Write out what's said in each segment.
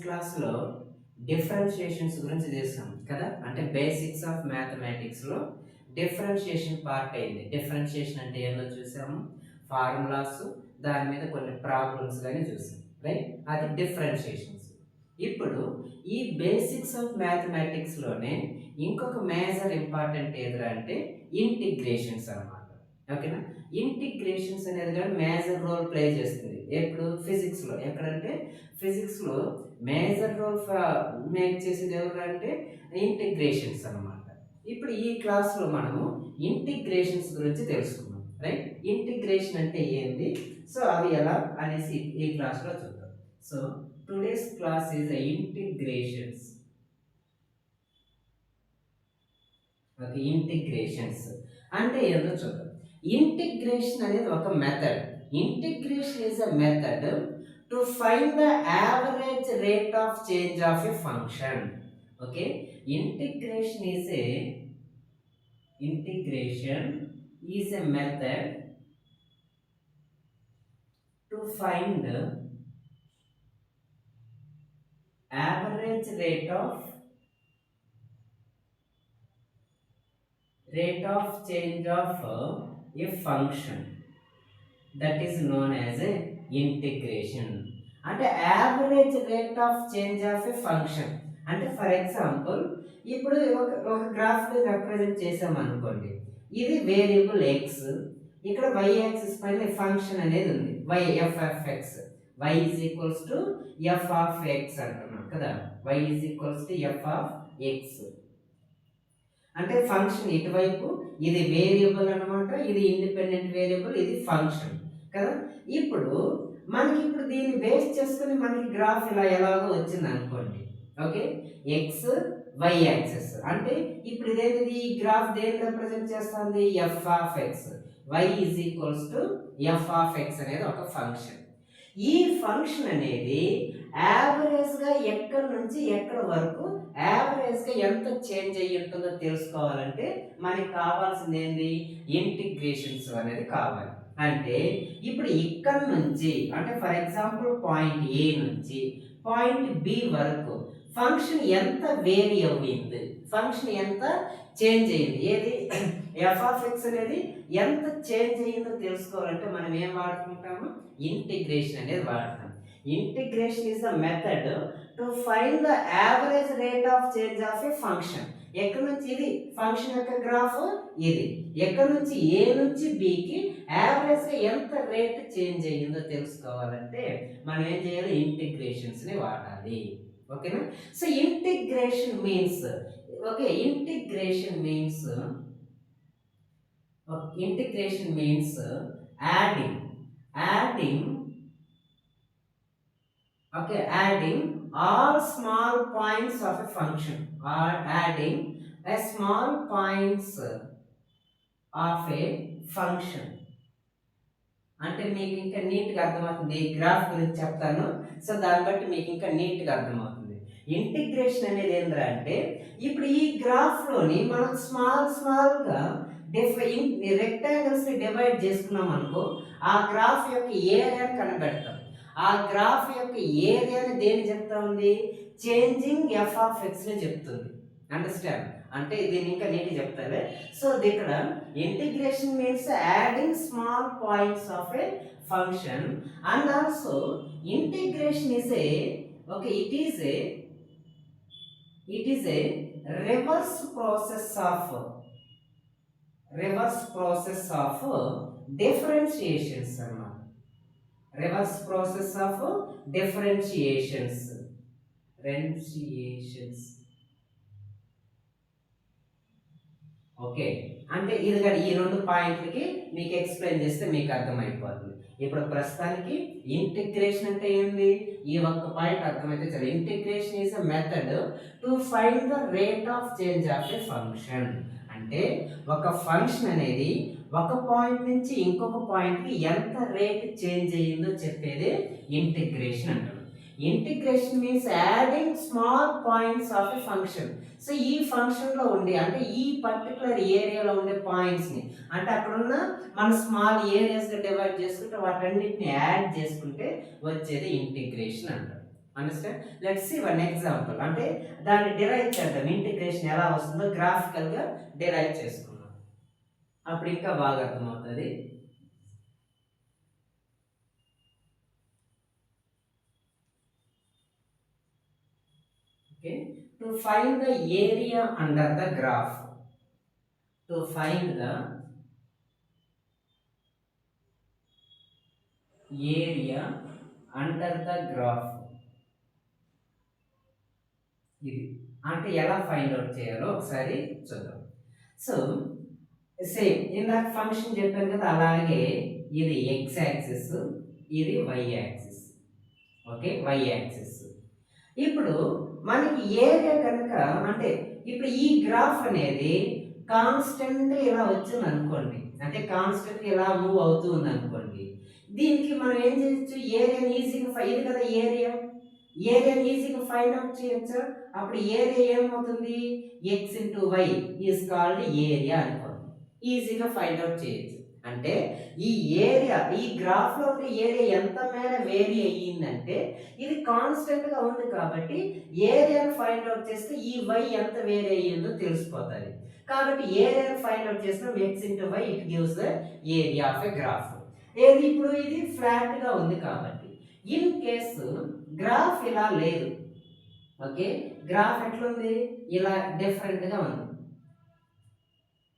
క్లాస్లో డిఫరెన్షియేషన్స్ గురించి చేసాం కదా, అంటే బేసిక్స్ ఆఫ్ మ్యాథమెటిక్స్లో డిఫరెన్షియేషన్ పార్ట్ అయింది. డిఫరెన్షియేషన్ అంటే ఏందో చూసాము, ఫార్ములాస్, దాని మీద కొన్ని ప్రాబ్లమ్స్ కానీ చూసాం, రైట్? అది డిఫరెన్షియేషన్స్. ఇప్పుడు ఈ బేసిక్స్ ఆఫ్ మ్యాథమెటిక్స్లోనే ఇంకొక మేజర్ ఇంపార్టెంట్ ఏదిరా అంటే ఇంటిగ్రేషన్స్ అన్నమాట. ఓకేనా? ఇంటిగ్రేషన్స్ అనేది కూడా మేజర్ రోల్ ప్లే చేస్తుంది. ఎప్పుడు? ఫిజిక్స్లో. ఎక్కడంటే ఫిజిక్స్లో మేజర్ రోల్ మేక్ చేసేది ఎవరు అంటే ఇంటిగ్రేషన్స్ అన్నమాట. ఇప్పుడు ఈ క్లాస్లో మనము ఇంటిగ్రేషన్స్ గురించి తెలుసుకున్నాం, రైట్? ఇంటిగ్రేషన్ అంటే ఏంది, సో అవి ఎలా అనేసి ఈ క్లాస్లో చూద్దాం. So today's class is integrations. Okay, integrations అంటే ఏందో చూద్దాం. ఇంటిగ్రేషన్ అనేది ఒక method. Integration is a method to find the average rate of change of a function. Okay, integration is a method to find average rate of change of a function, that is known as a integration. అంటే average rate of change of a function అంటే, for example ఇప్పుడు ఒక graph represent చేసాం అనుకోండి. ఇది variable X, ఇక్కడ y axis పైన function అనేది ఉంది, f(x). y is equals to f of x అంటున్నాం కదా, y is equals to f of x. అంటే ఫంక్షన్ ఇటువైపు ఇది వేరియబుల్ అన్నమాట, ఇది ఇండిపెండెంట్ వేరియబుల్, ఇది ఫంక్షన్ కదా. ఇప్పుడు దీన్ని బేస్ చేసుకుని మనకి గ్రాఫ్ ఇలా ఎలాగో వచ్చింది అనుకోండి. ఓకే, ఎక్స్ వై యాక్సిస్ అంటే ఇప్పుడు ఇదేంటి, ఈ గ్రాఫ్ దేన్ని రిప్రజెంట్ చేస్తుంది, f of x. Y is equals to f of x అనేది ఒక ఫంక్షన్. ఈ ఫంక్షన్ అనేది యావరేజ్గా ఎక్కడి నుంచి ఎక్కడి వరకు యావరేజ్గా ఎంత చేంజ్ అయ్యి ఉంటుందో తెలుసుకోవాలంటే మనకి కావాల్సింది ఏంది, ఇంటిగ్రేషన్స్ అనేది కావాలి. అంటే ఇప్పుడు ఇక్కడ నుంచి అంటే ఫర్ ఎగ్జాంపుల్ పాయింట్ ఏ నుంచి పాయింట్ బి వరకు ఫంక్షన్ ఎంత వేరీ అయ్యింది, ఫంక్షన్ ఎంత చేంజ్ అయ్యింది, ఏది ఎఫ్ ఆఫ్ ఎక్స్ అనేది ఎంత చేంజ్ అయ్యిందో తెలుసుకోవాలంటే మనం ఏం వాడుకుంటాము, ఇంటిగ్రేషన్ అనేది వాడతాం. Integration is the method to find the average rate of change of a function. ఎక్కడి నుంచి ఇది ఫంక్షన్ యొక్క గ్రాఫ్, ఇది ఎక్కడి నుంచి ఏ నుంచి బికి యావరేజ్గా ఎంత రేట్ చేంజ్ అయ్యిందో తెలుసుకోవాలంటే మనం ఏం చేయాలి, ఇంటిగ్రేషన్స్ని వాడాలి. ఓకేనా? So integration means adding all small points of a function, or adding a small points of a function. అంటే మీకు ఇంకా నీట్గా అర్థమవుతుంది, ఈ గ్రాఫ్ గురించి చెప్తాను, సో దాన్ని బట్టి మీకు ఇంకా నీట్గా అర్థమవుతుంది. ఇంటిగ్రేషన్ అనేది ఏంద్రా అంటే ఇప్పుడు ఈ గ్రాఫ్లోని మనం స్మాల్గా రెక్టాంగిల్స్ని డివైడ్ చేసుకున్నాం అనుకో, ఆ గ్రాఫ్ యొక్క ఏరియాని కనబెడతాం. ఆ గ్రాఫ్ యొక్క ఏరియాని దేని చెప్తా ఉంది, చేంజింగ్ ఎఫ్ ఆఫ్ ఎక్స్ని చెప్తుంది. అండర్స్టాండ్? అంటే దీన్ని ఇంకా నీట్గా చెప్తారే. సో ఇక్కడ integration means adding small points of a function, and also integration it is a reverse process of differentiations అన్నమాట. Reverse process of differentiations. Okay, అంటే ఇది కానీ ఈ రెండు పాయింట్లకి మీకు ఎక్స్ప్లెయిన్ చేస్తే మీకు అర్థమైపోతుంది. ఇప్పుడు ప్రస్తుతానికి ఇంటిగ్రేషన్ అంటే ఏంది, ఈ ఒక్క పాయింట్ అర్థమైతే చాలు. Integration is a method to find the rate of change of a function. అంటే ఒక ఫంక్షన్ అనేది ఒక పాయింట్ నుంచి ఇంకొక పాయింట్కి ఎంత రేట్ చేంజ్ అయ్యిందో చెప్పేది ఇంటిగ్రేషన్ అంటారు. Integration means adding small points of a function. So ఈ ఫంక్షన్లో ఉండే అంటే ఈ పర్టికులర్ ఏరియాలో ఉండే పాయింట్స్ని అంటే అక్కడున్న మన స్మాల్ ఏరియాస్గా డివైడ్ చేసుకుంటే వాటన్నిటిని యాడ్ చేసుకుంటే వచ్చేది ఇంటిగ్రేషన్ అంటారు. Understand? Let's see one example. అంటే దాన్ని డిరైవ్ చేద్దాం, ఇంటిగ్రేషన్ ఎలా వస్తుందో గ్రాఫికల్గా డిరైవ్ చేసుకుందాం, అప్పుడు ఇంకా బాగా అర్థమవుతుంది. Okay, to find the area under the graph, to find the area under the graph, ఇది అంటే ఎలా ఫైండ్ అవుట్ చేయాలో ఒకసారి చూద్దాం. సో సేమ్ ఇందాక ఫంక్షన్ చెప్పాను కదా, అలాగే ఇది ఎక్స్ యాక్సిస్, ఇది y axis. Okay, y axis. ఇప్పుడు మనకి ఏరియా కనుక, అంటే ఇప్పుడు ఈ గ్రాఫ్ అనేది కాన్స్టెంట్ ఇలా వచ్చింది అనుకోండి, అంటే కాన్స్టెంట్ ఇలా మూవ్ అవుతూ ఉంది అనుకోండి, దీనికి మనం ఏం చేయొచ్చు, ఏరియాని ఈజీగా, ఇది కదా ఏరియా, ఏరియాని ఈజీగా ఫైండ్ అవుట్ చేయొచ్చు. అప్పుడు ఏరియా ఏమవుతుంది, x into y is called area అనుకోండి, ఈజీగా ఫైండ్ అవుట్ చేయొచ్చు. అంటే ఈ ఏరియా, ఈ గ్రాఫ్ లో ఉండే ఏరియా ఎంత మేర వేరీ అయ్యిందంటే ఇది కాన్స్టెంట్ గా ఉంది కాబట్టి ఏరియాను ఫైండ్ అవుట్ చేస్తే ఈ వై ఎంత వేరీ అయ్యిందో తెలిసిపోతుంది. కాబట్టి ఏరియాను ఫైండ్ అవుట్ చేస్తే x into y it gives the area of a graph. ఏది ఇప్పుడు ఇది ఫ్లాట్ గా ఉంది కాబట్టి. ఇన్ కేసు గ్రాఫ్ ఇలా లేదు, ఓకే, గ్రాఫ్ ఎట్లుంది, ఇలా డిఫరెంట్ గా ఉంది.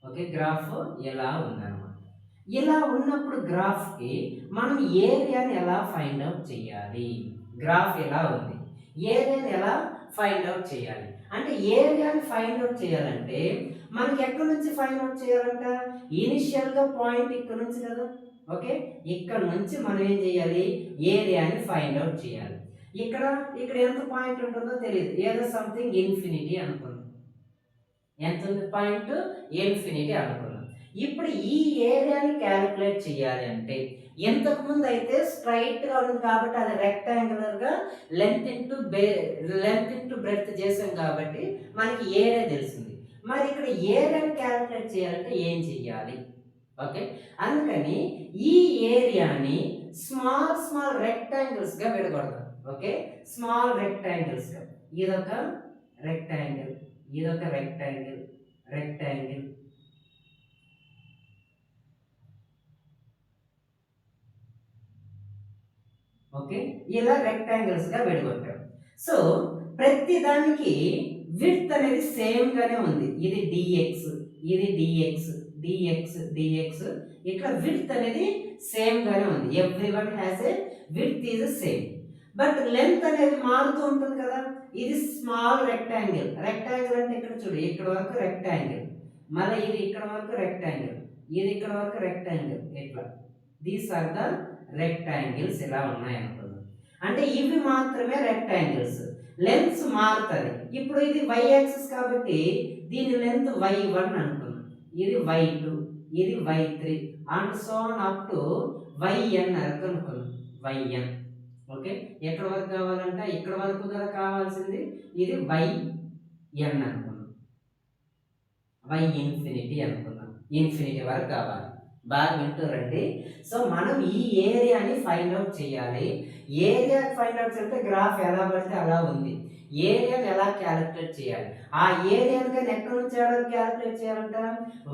ఓకే, గ్రాఫ్ ఇలా ఉందన్నమాట. ఇలా ఉన్నప్పుడు గ్రాఫ్ కి మనం ఏరియాని ఎలా ఫైండ్ అవుట్ చేయాలి, గ్రాఫ్ ఎలా ఉంది, ఏరియాని ఎలా ఫైండ్ అవుట్ చేయాలి అంటే, ఏరియాని ఫైండ్ అవుట్ చేయాలంటే మనకి ఎక్కడి నుంచి ఫైండ్ అవుట్ చేయాలంట, ఇనిషియల్ గా పాయింట్ ఇక్కడ నుంచి కదా. ఓకే, ఇక్కడ నుంచి మనం ఏం చేయాలి, ఏరియాని ఫైండ్ అవుట్ చేయాలి. ఇక్కడ ఇక్కడ ఎంత పాయింట్ ఉంటుందో తెలియదు, ఏదో సంథింగ్ ఇన్ఫినిటీ అనుకున్నాం, ఎంత ఉంది పాయింట్, ఇన్ఫినిటీ అనుకున్నాం. ఇప్పుడు ఈ ఏరియాని క్యాలిక్యులేట్ చేయాలి అంటే, ఇంతకు ముందు అయితే స్ట్రైట్ గా ఉంది కాబట్టి అది రెక్టాంగులర్ గా లెంత్ ఇంటూ బ్రెడ్త్ చేసాం కాబట్టి మనకి ఏరియా తెలిసింది. మరి ఇక్కడ ఏరియాని క్యాలిక్యులేట్ చేయాలంటే ఏం చెయ్యాలి, ఓకే, అందుకని ఈ ఏరియాని స్మాల్ స్మాల్ రెక్టాంగిల్స్ గా విడగొడతాం. ఓకే, స్మాల్ రెక్టాంగిల్స్ గా, ఇదొక రెక్టాంగిల్, ఇదొక రెక్టాంగిల్, రెక్టాంగిల్, ఓకే, ఇలా రెక్టాంగిల్స్ గా విడగొట్టాం. సో ప్రతి దానికి విడ్త్ అనేది సేమ్ గానే ఉంది, ఇది dx, ఇది dx, dx, dx, ఇట్లా విడ్త్ అనేది సేమ్ గానే ఉంది. Everyone has a width is same, but length అనేది మారుతూ ఉంటుంది కదా. ఇది స్మాల్ రెక్టాంగిల్, రెక్టాంగిల్ అంటే ఇక్కడ చూడు, ఇక్కడ వరకు రెక్టాంగిల్, మళ్ళీ ఇది ఇక్కడ వరకు రెక్టాంగిల్, ఇది ఇక్కడ వరకు రెక్టాంగిల్, ఇట్లా దీస్ ఆర్ ద రెక్టాంగిల్స్ ఇలా ఉన్నాయి అనుకున్నాం. అంటే ఇవి మాత్రమే రెక్టాంగిల్స్, లెంత్స్ మారుతుంది. ఇప్పుడు ఇది y యాక్సిస్ కాబట్టి దీని లెంత్ y1 అనుకున్నాం, ఇది y2, ఇది y3 and so on up to yn వరకు అనుకున్నాం, yn. ఓకే, ఎక్కడ వరకు కావాలంటే ఇక్కడ వరకు కదా కావాల్సింది, ఇది yn అనుకున్నాం, y ఇన్ఫినిటీ అనుకున్నాం, ఇన్ఫినిటీ వరకు కావాలి. బాగా వింటారండి. సో మనం ఈ ఏరియాని ఫైండ్ అవుట్ చేయాలి. ఏరియా ఫైండ్ అవుట్ చేస్తే గ్రాఫ్ ఎలా పడితే అలా ఉంది, ఏరియాని ఎలా క్యాలిక్యులేట్ చేయాలి, ఆ ఏరియాని కానీ ఎక్కడి నుంచి క్యాలిక్యులేట్ చేయాలంట,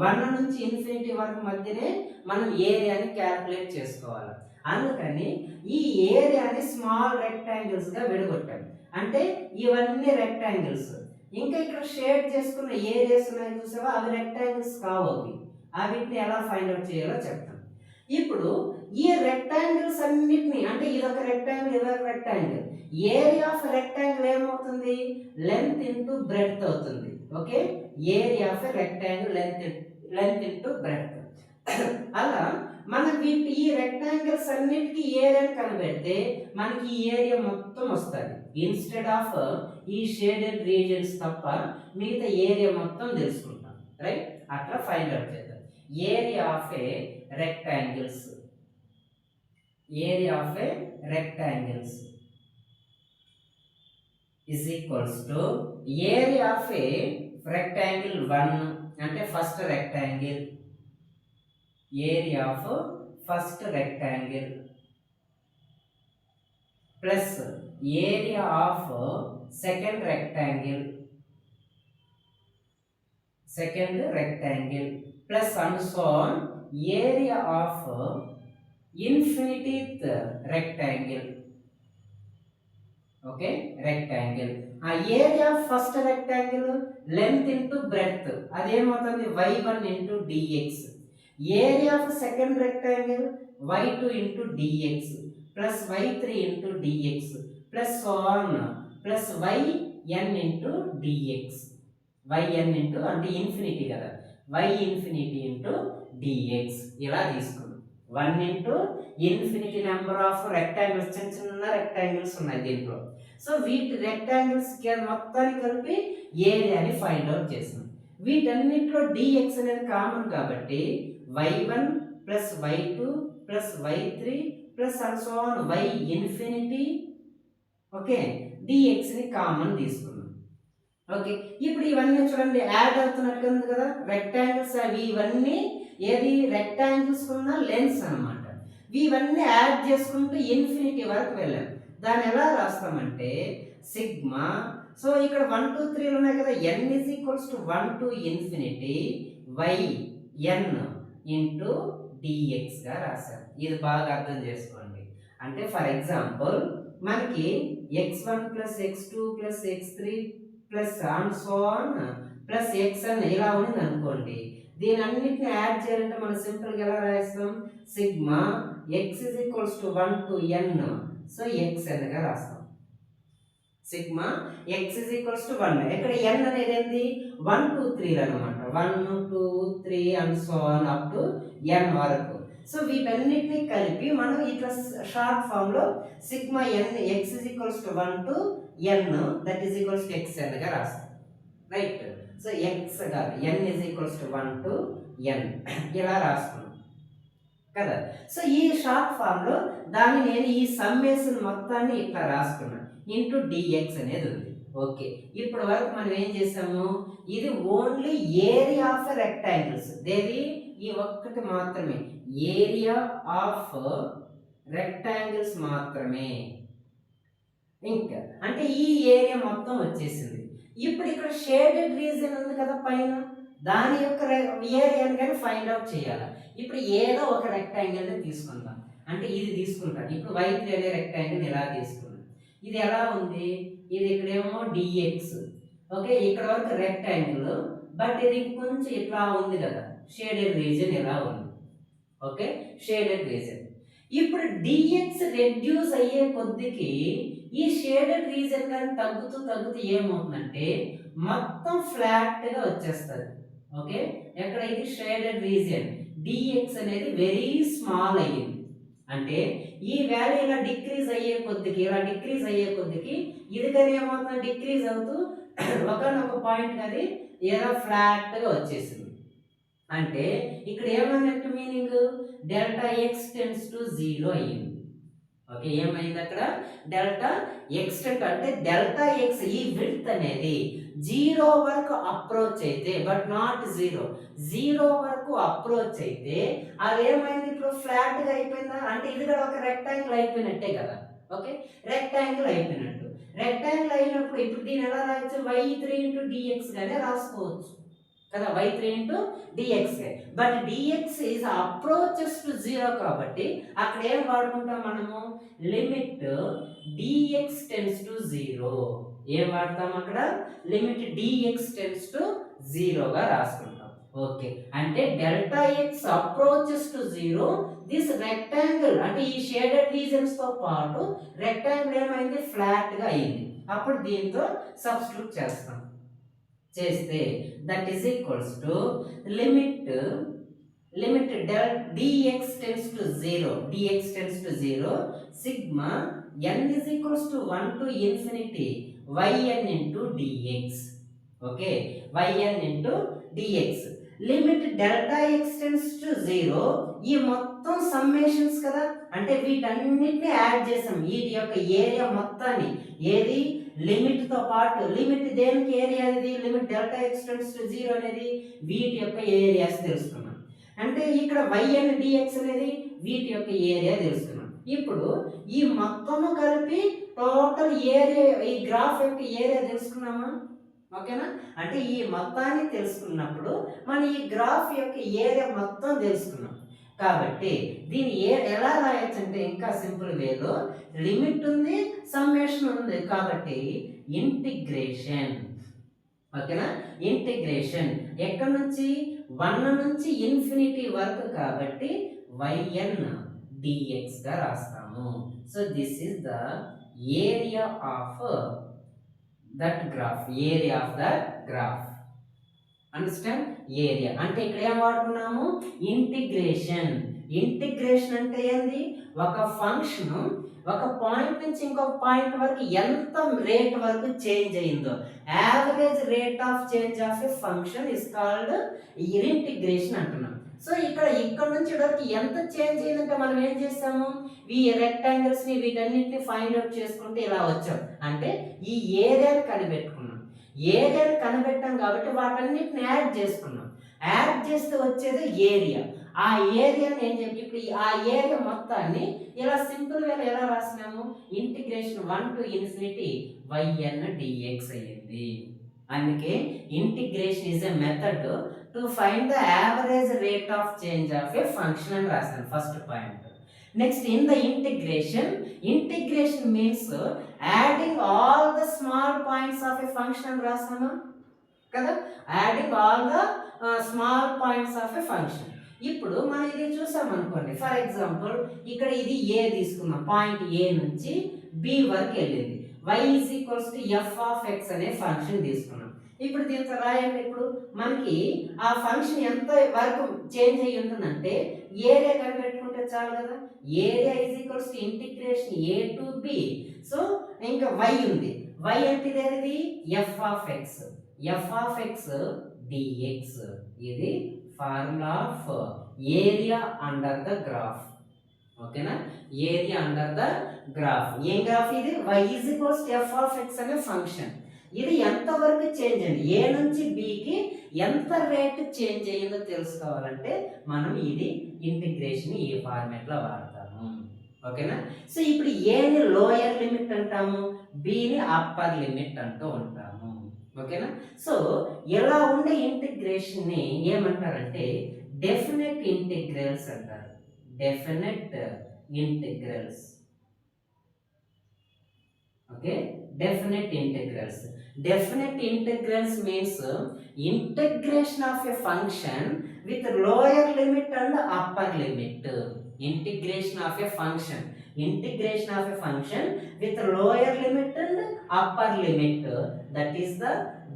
1 నుంచి ఇన్ఫినిటీ వరకు మధ్యనే మనం ఏరియాని క్యాలిక్యులేట్ చేసుకోవాలి. అందుకని ఈ ఏరియాని స్మాల్ రెక్టాంగిల్స్ గా విడగొట్టాం. అంటే ఇవన్నీ రెక్టాంగిల్స్, ఇంకా ఇక్కడ షేడ్ చేసుకున్న ఏరియాస్ ఉన్నాయి చూసావా, అవి రెక్టాంగిల్స్ కావు, వీటిని ఎలా ఫైండ్ అవుట్ చేయాలో చెప్తాం. ఇప్పుడు ఈ రెక్టాంగిల్స్ అన్నిటిని, అంటే ఇదొక రెక్టాంగిల్, ఇదొక రెక్టాంగిల్, ఏరియా ఆఫ్ రెక్టాంగిల్ ఏమవుతుంది, లెంత్ ఇంటూ బ్రెడ్త్ అవుతుంది. Okay, area of rectangle length into breadth. అలా మనం ఈ రెక్టాంగిల్స్ అన్నిటికీ ఏరియాని కనబెడితే మనకి ఈ ఏరియా మొత్తం వస్తుంది. ఇన్స్టెడ్ ఆఫ్ ఈ షేడెడ్ రీజియన్స్ తప్ప మిగతా ఏరియా మొత్తం తెలుసుకుంటాం, రైట్? అట్లా ఫైండ్ అవుట్ చేద్దాం. Area of a rectangles, area of a rectangles is equals to area of a rectangle 1 అంటే first rectangle, area of first rectangle plus area of second rectangle plus and so on area of infinitieth rectangle. Okay, rectangle. ఆ area of first rectangle length into breadth, అదేమవుతుంది y1 into dx. Area of second rectangle y2 into dx plus y3 into dx plus so on plus yn into dx. yn into అంటే infinity కదా, y infinity into dx ఇలా తీసుకున్నాం. 1 into infinity number of rectangles, చిన్న చిన్న rectangles ఉన్నాయి దీంట్లో. So వీటి rectangles మొత్తాన్ని కలిపి ఏరియాని ఫైండ్ అవుట్ చేసాం. వీటన్నిటిలో డిఎక్స్ అనేది కామన్ కాబట్టి y1 plus y2 plus y3 plus and so on y infinity. Okay, డిఎక్స్ని కామన్ తీసుకున్నాం. ఓకే, ఇప్పుడు ఇవన్నీ చూడండి యాడ్ అవుతున్నట్టు ఉంది కదా, రెక్టాంగిల్స్ అవి ఇవన్నీ ఏది రెక్టాంగిల్స్ ఉన్న లెన్స్ అనమాట. ఇవన్నీ యాడ్ చేసుకుంటూ ఇన్ఫినిటీ వరకు వెళ్ళాం. దాన్ని ఎలా రాస్తామంటే సిగ్మా. సో ఇక్కడ 1 2 3 ఉన్నాయి కదా, n is equals to 1 to infinity yn into dx గా రాశాం. ఇది బాగా అర్థం చేసుకోండి. అంటే ఫర్ ఎగ్జాంపుల్ మనకి x1 plus x2 plus x3 plus and so on plus xn ఇలా ఉంది అనుకోండి. దీని అన్నిటిని యాడ్ చేయాలంటే మనం సింపుల్గా ఎలా రాస్తాం, sigma x is equals to 1 to n, so xn గా రాస్తాం. Sigma x is equals to 1. ఇక్కడ n అనేది ఏంది 1 2 3 అన్నమాట. 1 2 3 and so on up to n వరకు. సో వీటన్నిటిని కలిపి మనం ఇట్లా షార్ట్ ఫామ్ లో sigma n x is equals to 1 to n that is equals to xn గా రాస్తాం. రైట్, సో x కాదు n is equals to 1 to n ఇలా రాసుకున్నాం కదా. సో ఈ షార్ట్ ఫామ్ లో దాన్ని నేను ఈ సమ్మేషన్ మొత్తాన్ని ఇట్లా రాసుకున్నాను ఇంటూ డిఎక్స్ అనేది ఉంది. ఓకే, ఇప్పటి వరకు మనం ఏం చేసాము, ఇది ఓన్లీ ఏరియా ఆఫ్ రెక్టాంగిల్స్. దేది ఈ ఒక్కటి మాత్రమే, ఏరియా ఆఫ్ రెక్టాంగిల్స్ మాత్రమే. ఇంకా అంటే ఈ ఏరియా మొత్తం వచ్చేసింది. ఇప్పుడు ఇక్కడ షేడెడ్ రీజన్ ఉంది కదా పైన, దాని యొక్క ఏరియాని కానీ ఫైండ్ అవుట్ చేయాలి. ఇప్పుడు ఏదో ఒక రెక్టాంగిల్ తీసుకుందాం. అంటే ఇది తీసుకుంటాను. ఇప్పుడు y3 అనే రెక్టాంగిల్ ఇలా తీసుకున్నాను. ఇది ఎలా ఉంది, ఇది ఇక్కడేమో డిఎక్స్. ఓకే, ఇక్కడ వరకు రెక్టాంగిల్, బట్ ఇది కొంచెం ఇట్లా ఉంది కదా, షేడెడ్ రీజన్ ఇలా ఉంది. Okay, shaded reason. ఇప్పుడు డిఎక్స్ రెడ్యూస్ అయ్యే కొద్దికి ఈ షేడెడ్ రీజన్ కానీ తగ్గుతూ తగ్గుతూ ఏమవుతుందంటే మొత్తం ఫ్లాట్ గా వచ్చేస్తుంది. ఓకే, ఎక్కడ ఇది షేడెడ్ రీజన్ డిఎక్స్ అనేది వెరీ స్మాల్ అయ్యింది. అంటే ఈ వాల్యూ ఇలా డిక్రీజ్ అయ్యే కొద్దికి ఇది కానీ ఏమవుతుంది, డిక్రీజ్ అవుతూ ఒకనొక పాయింట్ అది ఏదో ఫ్లాట్ గా వచ్చేసింది. అంటే ఇక్కడ ఏమన్నట్టు meaning, delta x tends to 0 అయ్యింది. ఓకే, ఏమైంది అక్కడ డెల్టా ఎక్స్టెంట్ అంటే డెల్టా ఎక్స్ ఈ విడ్త్ అనేది 0 వరకు అప్రోచ్ అయితే, బట్ నాట్ 0 వరకు అప్రోచ్ అయితే అది ఏమైంది, ఇప్పుడు ఫ్లాట్ గా అయిపోయిందా. అంటే ఇది కూడా ఒక రెక్టాంగిల్ అయిపోయినట్టే కదా. ఓకే, రెక్టాంగిల్ అయిపోయినట్టు. రెక్టాంగిల్ అయినప్పుడు ఇప్పుడు దీని ఎలా రాయొచ్చు, y3 ఇంటూ డిఎక్స్ గానే రాసుకోవచ్చు కదా, y3 into dx. But dx is approaches to 0 కాబట్టి అక్కడ ఏం వాడుకుంటాం మనము, లిమిట్ డిఎక్స్ టెన్స్ టు 0. ఏం వాడతాం అక్కడ, లిమిట్ డిఎక్స్ టెన్స్ టు 0 గా రాసుకుంటాం. ఓకే, అంటే delta X approaches to 0, this rectangle అంటే ఈ షేడెడ్ రీజన్స్ తో పాటు రెక్టాంగిల్ ఏమైంది, ఫ్లాట్ గా అయింది. అప్పుడు దీంతో సబ్స్టిట్యూట్ చేస్తే that is equals to limit dx tends to 0 sigma n is equals to 1 to infinity yn into dx. Okay, yn into dx. Limit delta x tends to 0. ఈ మొత్తం సమ్మేషన్స్ కదా, అంటే వీటన్నిటిని యాడ్ చేసాం. వీటి యొక్క ఏరియా మొత్తాన్ని ఏది లిమిట్ తో పాటు, లిమిట్ దేనికి ఏరియా అనేది, limit delta x tends to 0 అనేది వీటి యొక్క ఏరియాస్ తెలుసుకున్నాం. అంటే ఇక్కడ y అండ్ dx అనేది వీటి యొక్క ఏరియా తెలుసుకున్నాం. ఇప్పుడు ఈ మొత్తము కలిపి టోటల్ ఏరియా, ఈ గ్రాఫ్ యొక్క ఏరియా తెలుసుకున్నామా? ఓకేనా? అంటే ఈ మొత్తాన్ని తెలుసుకున్నప్పుడు మనం ఈ గ్రాఫ్ యొక్క ఏరియా మొత్తం తెలుసుకున్నాం. కాబట్టి దీన్ని ఎలా రాయొచ్చు అంటే ఇంకా సింపుల్ వేలో లిమిట్ ఉంది, సమ్మేషన్ ఉంది. కాబట్టి ఇంటిగ్రేషన్. ఓకేనా? ఇంటిగ్రేషన్ ఎక్కడి నుంచి? 1 నుంచి ఇన్ఫినిటీ వరకు, కాబట్టి yn dx గా రాస్తాము. So this is the area of that graph, area of that graph. Understand? Area అంటే ఇక్కడ ఏం వాడుకున్నాము? ఇంటిగ్రేషన్. ఇంటిగ్రేషన్ అంటే ఏంది? ఒక ఫంక్షన్ ఒక పాయింట్ నుంచి ఇంకొక పాయింట్ వరకు ఎంత రేట్ వరకు చేంజ్ అయిందో, average rate of change of a function is called integration అంటున్నాం. సో ఇక్కడ నుంచి వరకు ఎంత చేంజ్ అయిందంటే మనం ఏం చేస్తాము? ఈ రెక్టాంగిల్స్ ని వీటన్నిటిని ఫైండ్ అవుట్ చేసుకుంటే ఇలా వచ్చాం. అంటే ఈ ఏరియాని కనిపెట్టుకున్నాం. ఏరియాని కనిపెట్టాం కాబట్టి వాటన్నిటిని యాడ్ చేసుకున్నాం. యాడ్ చేస్తే వచ్చేది ఏరియా. ఆ ఏరియాని ఏం చెప్పి ఇప్పుడు ఆ ఏరియా మొత్తాన్ని ఇలా సింపుల్ గా ఎలా రాసినాము? Integration 1 to infinity yn dx అయ్యింది. అందుకే integration is a method to find the average rate of change of a function అని రాశాను first point. Next in the integration means adding all the small points of a function అని రాసామా కదా? Adding all the small points of a function. ఇప్పుడు మనం ఇది చూసాం అనుకోండి. ఫర్ ఎగ్జాంపుల్ ఇక్కడ ఇది ఏ తీసుకున్నాం, పాయింట్ ఏ నుంచి బి వరకు వెళ్ళింది. y is equals to f of x అనే ఫంక్షన్ తీసుకున్నాం. ఇప్పుడు దీంతో రాయండి. ఇప్పుడు మనకి ఆ ఫంక్షన్ ఎంత వరకు చేంజ్ అయ్యి ఉంటుందంటే ఏరియా కనిపెట్టుకుంటే చాలు కదా. Area is equals to integration a to b. So ఇంకా y ఉంది. y అంటే ఇది f of x. f of x dx. ఇది formula of area under the graph. ఓకేనా? Area under the graph. ఏం గ్రాఫ్ ఇది? y is equals to f of x అనే function. ఇది ఎంత వరకు చేంజ్ అయింది, ఏ నుంచి బికి ఎంత రేట్ చేంజ్ అయ్యిందో తెలుసుకోవాలంటే మనం ఇది ఇంటిగ్రేషన్ ఈ ఫార్మాట్ లో వాడతాము. ఓకేనా? సో ఇప్పుడు ఏని లోయర్ లిమిట్ అంటాము, బిని అప్పర్ లిమిట్ అంటూ ఉంటాము. ఓకేనా? సో ఇలా ఉండే ఇంటిగ్రేషన్ ని ఏమంటారంటే డెఫినెట్ ఇంటిగ్రల్స్ అంటారు. Definite integrals. Okay? Definite integrals. Definite integrals means integration of a function with lower limit and upper limit. Integration of a function. Integration of a function with lower limit and upper limit. That is the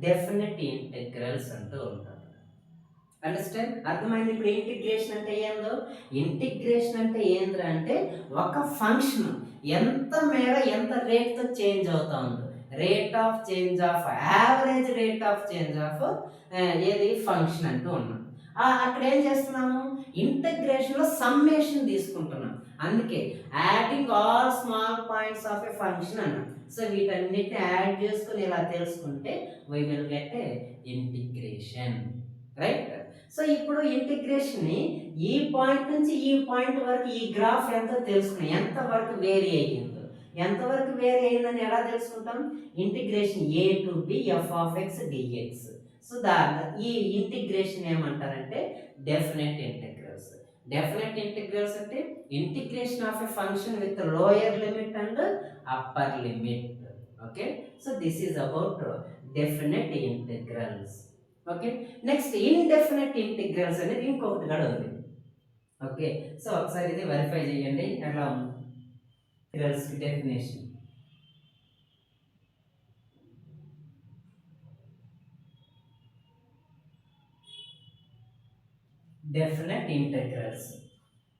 definite integrals అంటూ ఉంటారు. Understand? అర్థమైంది? ఇప్పుడు integration అంటే ఏందో? Integration అంటే ఏంద్రా అంటే ఒక ఫంక్షన్ ఎంత మేర ఎంత రేట్తో చేంజ్ అవుతా ఉందో, rate of change of average rate of change of ఏది ఫంక్షన్ అంటూ ఉన్నాం. అక్కడ ఏం చేస్తున్నాము? ఇంటిగ్రేషన్ లో సమ్మేషన్ తీసుకుంటున్నాం. అందుకే adding all small points of a function అన్నాం. సో వీటన్నిటిని యాడ్ చేసుకుని ఇలా తెలుసుకుంటే we will get a integration. Right? So ఇప్పుడు ఇంటిగ్రేషన్ ని ఈ పాయింట్ నుంచి ఈ పాయింట్ వరకు ఈ గ్రాఫ్ ఎంతో తెలుసుకున్నాం. ఎంత వరకు వేరీ అయ్యిందో, ఎంతవరకు వేరీ అయిందని ఎలా తెలుసుకుంటాం? Integration a to b f of x dx. So ఈ ఇంటిగ్రేషన్ ఏమంటారంటే డెఫినెట్ ఇంటిగ్రల్స్. డెఫినెట్ ఇంటిగ్రల్స్ అంటే integration of a function with lower limit and upper limit. Okay? So this is about definite integrals. Okay? Next indefinite integrals అనేది ఇంకొకటి కూడా ఉంది. Okay? So ఒకసారి ఇది verify చేయండి ఎలా ఉంది integrals definition. Definite integrals.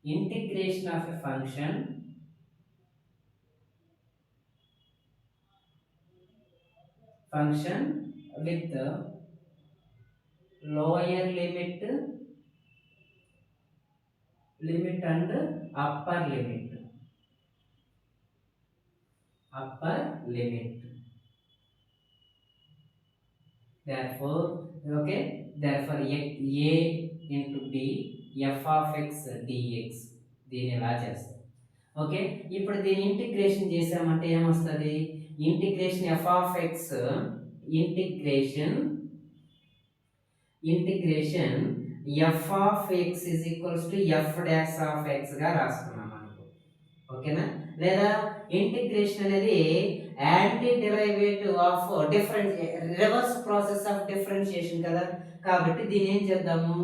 Integration of a function with lower limit and upper limit. Therefore a into b f of x dx దీన్ని ఎలా చేస్తాం? ఓకే, ఇప్పుడు దీన్ని ఇంటిగ్రేషన్ చేసామంటే ఏమొస్తుంది? Integration F of X integration F of x is equals to F dash of X గా రాసుకున్నాం అనుకో. ఓకేనా? లేదా ఇంటిగ్రేషన్ అనేది anti derivative of reverse process of differentiation కదా, కాబట్టి దీన్ని ఏం చేద్దాము?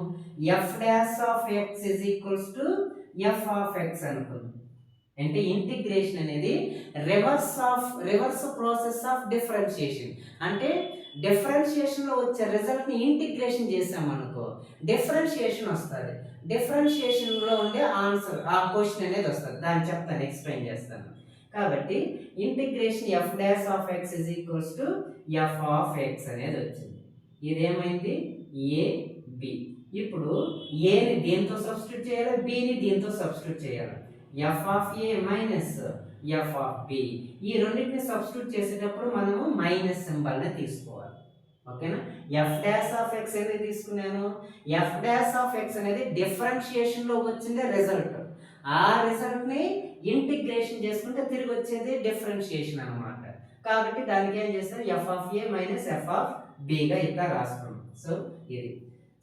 F dash of x is equals to f of X అనుకుందాం. అంటే ఇంటిగ్రేషన్ అనేది రివర్స్ ప్రాసెస్ ఆఫ్ డిఫరెన్షియేషన్. అంటే డిఫరెన్షియేషన్ లో వచ్చే రిజల్ట్ ని ఇంటిగ్రేషన్ చేసాం అనుకో, డిఫరెన్షియేషన్ వస్తుంది. డిఫరెన్షియేషన్ లో ఉండే ఆన్సర్ ఆ క్వశ్చన్ అనేది వస్తుంది. దాన్ని చెప్తాను, ఎక్స్ప్లెయిన్ చేస్తాను. కాబట్టి integration f dash of x is equals to f of x అనేది వచ్చింది. ఇదేమైంది? A b. ఇప్పుడు ఏని దీంతో సబ్స్టిట్యూట్ చేయాలి, బిని దీంతో సబ్స్టిట్యూట్ చేయాలి. F of a minus f of b, ఈ రెండింటిని సబ్స్టిట్యూట్ చేసేటప్పుడు మనము మైనస్ సింబల్ని తీసుకోవాలి. ఓకేనా? ఎఫ్ డాష్ ఆఫ్ ఎక్స్ అనేది తీసుకున్నాను. ఎఫ్ డాష్ ఆఫ్ ఎక్స్ అనేది డిఫరెన్షియేషన్ లో వచ్చిందే రిజల్ట్. ఆ రిజల్ట్ ని ఇంటిగ్రేషన్ చేసుకుంటే తిరిగి వచ్చేది డిఫరెన్షియేషన్ అన్నమాట. కాబట్టి దానికి ఏం చేస్తాం? F of a minus f of బిగా ఇట్లా రాసుకున్నాం. సో ఇది.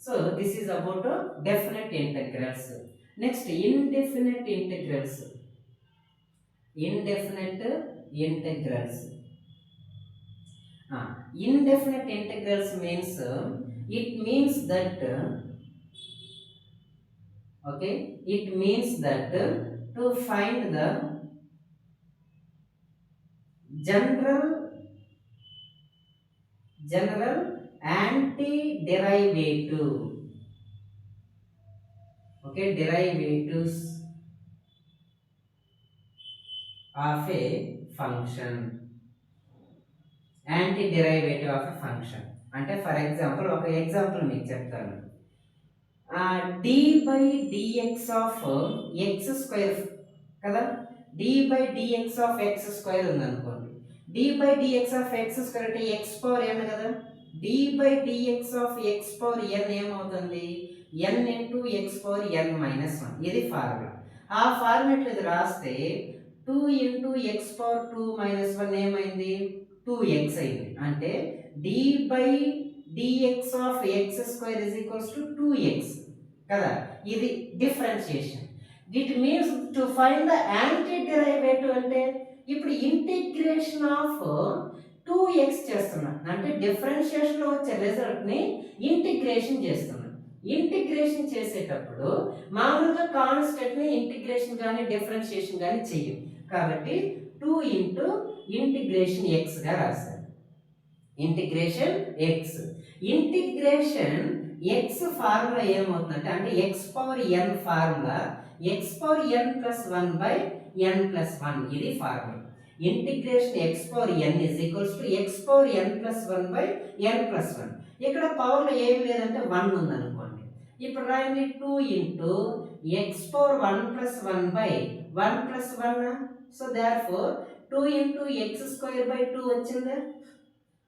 So this is about definite integrals. Next indefinite integrals. Indefinite integrals means it means that to find the general antiderivative. Derivatives of a function. Antiderivative of a function అంటే for example ఒక example మీకు చెప్తాను. d by dx of x square కదా, d by dx of x square ఉంది అనుకోండి. d by dx of x square అంటే x power n కదా. d by dx of x power n ఏమవుతుంది? n into x power n minus 1. ఇది formula. ఆ format ఇది రాస్తే 2 into x పవర్ 2 minus 1 ఏమైంది? 2x అయింది. అంటే d by dx of x square is equals to 2x కదా. ఇది differentiation. It means to find the anti derivative అంటే ఇప్పుడు ఇంటిగ్రేషన్ ఆఫ్ 2x చేస్తున్నా అంటే డిఫరెన్షియేషన్ లో వచ్చే రిజల్ట్ ని ఇంటిగ్రేషన్ చేస్తున్నా. ఇంటిగ్రేషన్ చేసేటప్పుడు మామూలుగా కాన్స్టెంట్ ని ఇంటిగ్రేషన్ కానీ డిఫరెన్షియేషన్ కానీ చెయ్యం. కాబట్టి 2 ఇంటూ ఇంటిగ్రేషన్ ఎక్స్ గా రాశాను. Integration x. Integration x formula ఏమవుతుందంటే అంటే x power n formula x power n plus 1 by n plus 1. ఇది formula. Integration x power n is equals to x power n plus 1 by n plus 1. ఇక్కడ పవర్లో ఏమి లేదంటే 1 ఉందనుకోండి. ఇప్పుడు రాయండి 2 into X power 1 plus 1 by 1 plus 1. So therefore 2 into x square by 2 వచ్చిందా?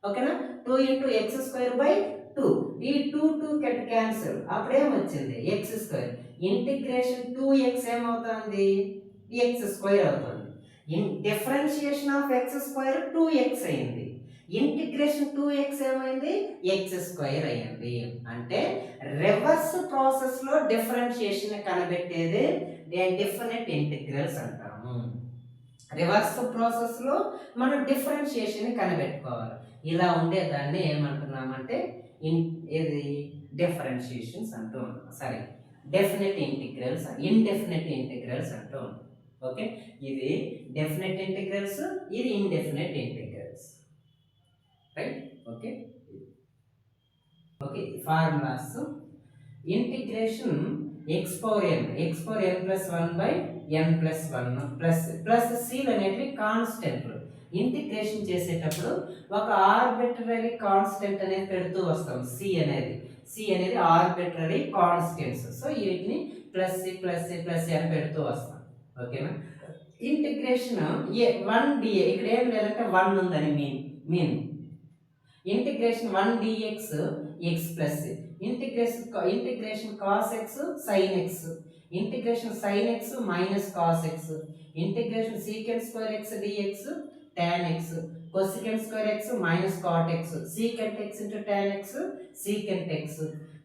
ఓకేనా? 2 into x square by 2. ఈ 2 క్యాన్సిల్. అప్పుడు ఏమొచ్చింది? x square. ఇంటిగ్రేషన్ 2x ఏమవుతుంది? x స్క్వేర్ అవుతుంది. Differentiation of x square 2x అయింది. ఇంటిగ్రేషన్ 2x ఏమైంది? x స్క్వేర్ అయింది. అంటే రివర్స్ ప్రాసెస్ లో డిఫరెన్షియేషన్ కనబెట్టేది డెఫినెట్ ఇంటిగ్రల్స్ అంటాము. రివర్స్ ప్రాసెస్ లో మనం డిఫరెన్షియేషన్ కనిపెట్టుకోవాలి. ఇలా ఉండేదాన్ని ఏమంటున్నామంటే ఇది డిఫరెన్షియేషన్స్ అంటూ ఉంటాం. సరే, డెఫినెట్ ఇంటిగ్రల్స్, ఇండెఫినెట్ ఇంటిగ్రల్స్ అంటూ ఉంటాం. ఓకే, ఇది డెఫినెట్ ఇంటిగ్రల్స్, ఇది indefinite integrals. Right? Okay okay formulas. Integration x power n plus 1 by n plus 1 plus సీలు అనేటివి కాన్స్టెంట్లు. ఇంటిగ్రేషన్ చేసేటప్పుడు ఒక ఆర్బిట్రరీ కాన్స్టెంట్ అనేది పెడుతూ వస్తాం. సి అనేది ఆర్బిట్రరీ కాన్స్టెంట్స్. సో వీటిని ప్లస్ సి అని పెడుతూ వస్తాం. ఓకేనా? ఇంటిగ్రేషన్ 1 ఇక్కడ ఏం లేదంటే 1 ఉందని mean integration 1 dx x plus integration integration cos x sin x, integration sin x minus cos x, integration secant square x dx tan x, cosecant square x minus cot x, secant x into tan x, secant x,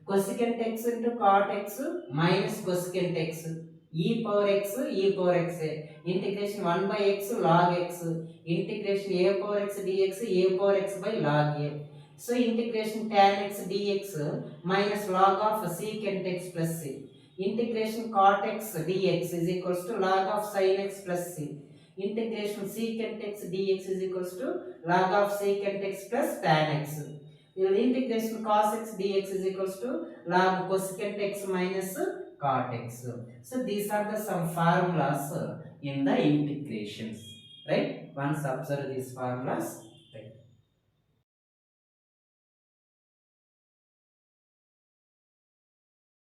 cosecant x into cot x minus cosecant x, e power x, e power x, integration 1 by x log x, integration a power x dx, a power x by log a. So integration tan x dx minus log of secant x plus c. Integration cot x dx is equals to log of sin x plus c. Integration secant x dx is equals to log of secant x plus tan x. Integration cos x dx is equals to log cosecant x minus cot x. So these are the some formulas in the integrations, right? Once observe these formulas,